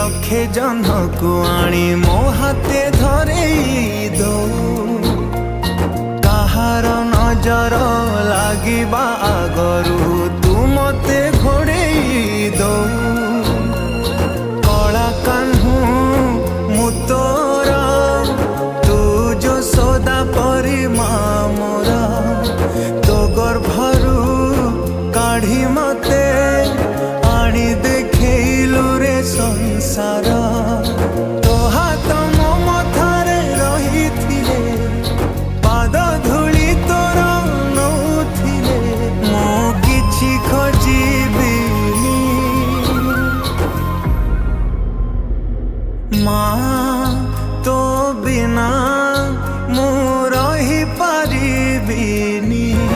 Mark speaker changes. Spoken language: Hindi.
Speaker 1: लक्षे जह्नकु आनी मो हाथे धरेई दो कहार नजर लागिबा आगरू तू मते घोड़ेई दो कला कान्हू मु तोरा तू जो सदा परी मोरा तो गर्भरू काढ़ी मते आनी देखैलु रे संसार तो हाथ मो मथारे रहिथिले पाद धूली तोर नौथिले मो किछि खोजिबिनी माँ तो बिना